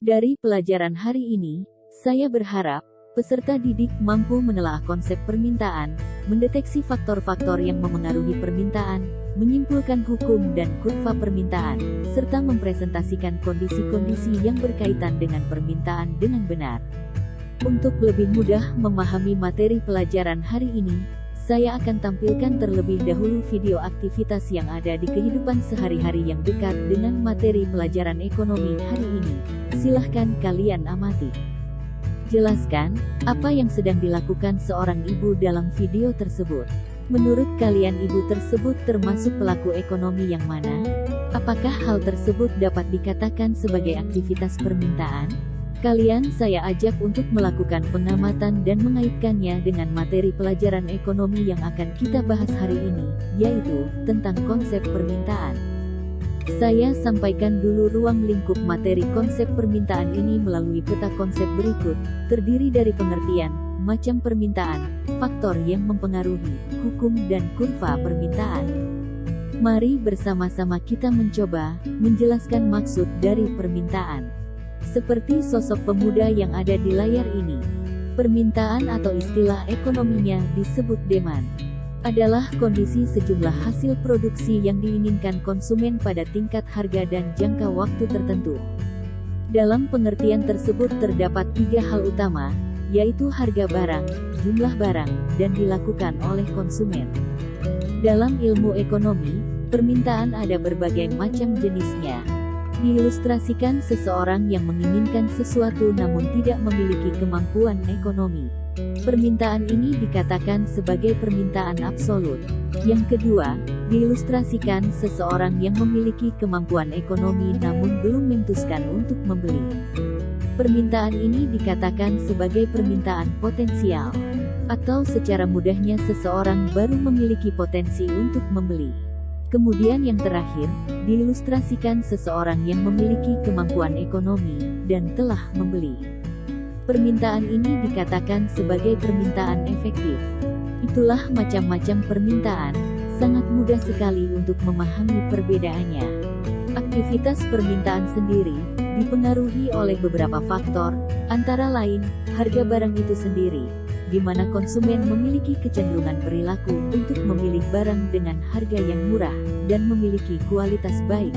Dari pelajaran hari ini, saya berharap peserta didik mampu menelaah konsep permintaan, mendeteksi faktor-faktor yang memengaruhi permintaan, menyimpulkan hukum dan kurva permintaan, serta mempresentasikan kondisi-kondisi yang berkaitan dengan permintaan dengan benar. Untuk lebih mudah memahami materi pelajaran hari ini, saya akan tampilkan terlebih dahulu video aktivitas yang ada di kehidupan sehari-hari yang dekat dengan materi pelajaran ekonomi hari ini. Silahkan kalian amati. Jelaskan, apa yang sedang dilakukan seorang ibu dalam video tersebut. Menurut kalian ibu tersebut termasuk pelaku ekonomi yang mana? Apakah hal tersebut dapat dikatakan sebagai aktivitas permintaan? Kalian saya ajak untuk melakukan pengamatan dan mengaitkannya dengan materi pelajaran ekonomi yang akan kita bahas hari ini, yaitu tentang konsep permintaan. Saya sampaikan dulu ruang lingkup materi konsep permintaan ini melalui peta konsep berikut, terdiri dari pengertian, macam permintaan, faktor yang mempengaruhi, hukum dan kurva permintaan. Mari bersama-sama kita mencoba menjelaskan maksud dari permintaan. Seperti sosok pemuda yang ada di layar ini. Permintaan atau istilah ekonominya disebut demand. Adalah kondisi sejumlah hasil produksi yang diinginkan konsumen pada tingkat harga dan jangka waktu tertentu. Dalam pengertian tersebut terdapat 3 hal utama, yaitu harga barang, jumlah barang, dan dilakukan oleh konsumen. Dalam ilmu ekonomi, permintaan ada berbagai macam jenisnya. Diilustrasikan seseorang yang menginginkan sesuatu namun tidak memiliki kemampuan ekonomi. Permintaan ini dikatakan sebagai permintaan absolut. Yang kedua, diilustrasikan seseorang yang memiliki kemampuan ekonomi namun belum memutuskan untuk membeli. Permintaan ini dikatakan sebagai permintaan potensial. Atau secara mudahnya seseorang baru memiliki potensi untuk membeli. Kemudian yang terakhir, diilustrasikan seseorang yang memiliki kemampuan ekonomi, dan telah membeli. Permintaan ini dikatakan sebagai permintaan efektif. Itulah macam-macam permintaan, sangat mudah sekali untuk memahami perbedaannya. Aktivitas permintaan sendiri, dipengaruhi oleh beberapa faktor, antara lain, harga barang itu sendiri, di mana konsumen memiliki kecenderungan perilaku untuk memilih barang dengan harga yang murah, dan memiliki kualitas baik.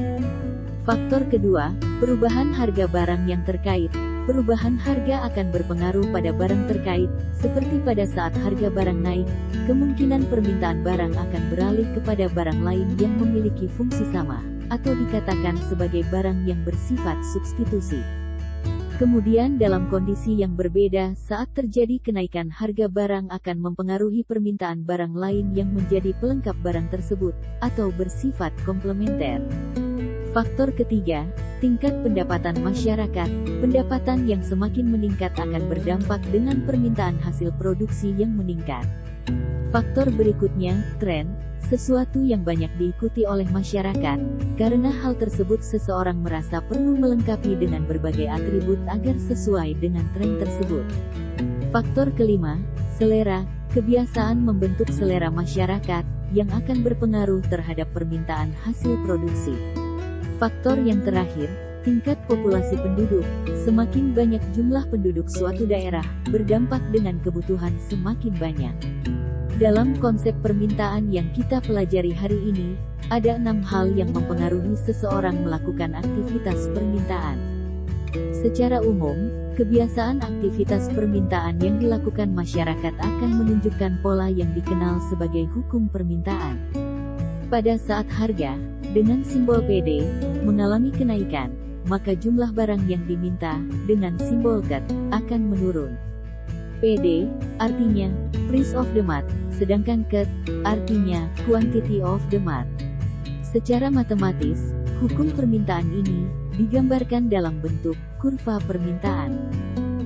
Faktor kedua, perubahan harga barang yang terkait. Perubahan harga akan berpengaruh pada barang terkait, seperti pada saat harga barang naik, kemungkinan permintaan barang akan beralih kepada barang lain yang memiliki fungsi sama, atau dikatakan sebagai barang yang bersifat substitusi. Kemudian dalam kondisi yang berbeda saat terjadi kenaikan harga barang akan mempengaruhi permintaan barang lain yang menjadi pelengkap barang tersebut, atau bersifat komplementer. Faktor ketiga, tingkat pendapatan masyarakat. Pendapatan yang semakin meningkat akan berdampak dengan permintaan hasil produksi yang meningkat. Faktor berikutnya, tren. Sesuatu yang banyak diikuti oleh masyarakat, karena hal tersebut seseorang merasa perlu melengkapi dengan berbagai atribut agar sesuai dengan tren tersebut. Faktor kelima, selera. Kebiasaan membentuk selera masyarakat, yang akan berpengaruh terhadap permintaan hasil produksi. Faktor yang terakhir, tingkat populasi penduduk. Semakin banyak jumlah penduduk suatu daerah, berdampak dengan kebutuhan semakin banyak. Dalam konsep permintaan yang kita pelajari hari ini, ada 6 hal yang mempengaruhi seseorang melakukan aktivitas permintaan. Secara umum, kebiasaan aktivitas permintaan yang dilakukan masyarakat akan menunjukkan pola yang dikenal sebagai hukum permintaan. Pada saat harga, dengan simbol PD, mengalami kenaikan, maka jumlah barang yang diminta, dengan simbol CAT, akan menurun. PD, artinya, price of the month, sedangkan CAT, artinya, quantity of the month. Secara matematis, hukum permintaan ini, digambarkan dalam bentuk, kurva permintaan.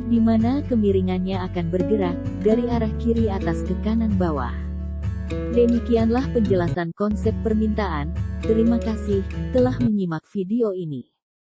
Di mana kemiringannya akan bergerak, dari arah kiri atas ke kanan bawah. Demikianlah penjelasan konsep permintaan, terima kasih, telah menyimak video ini.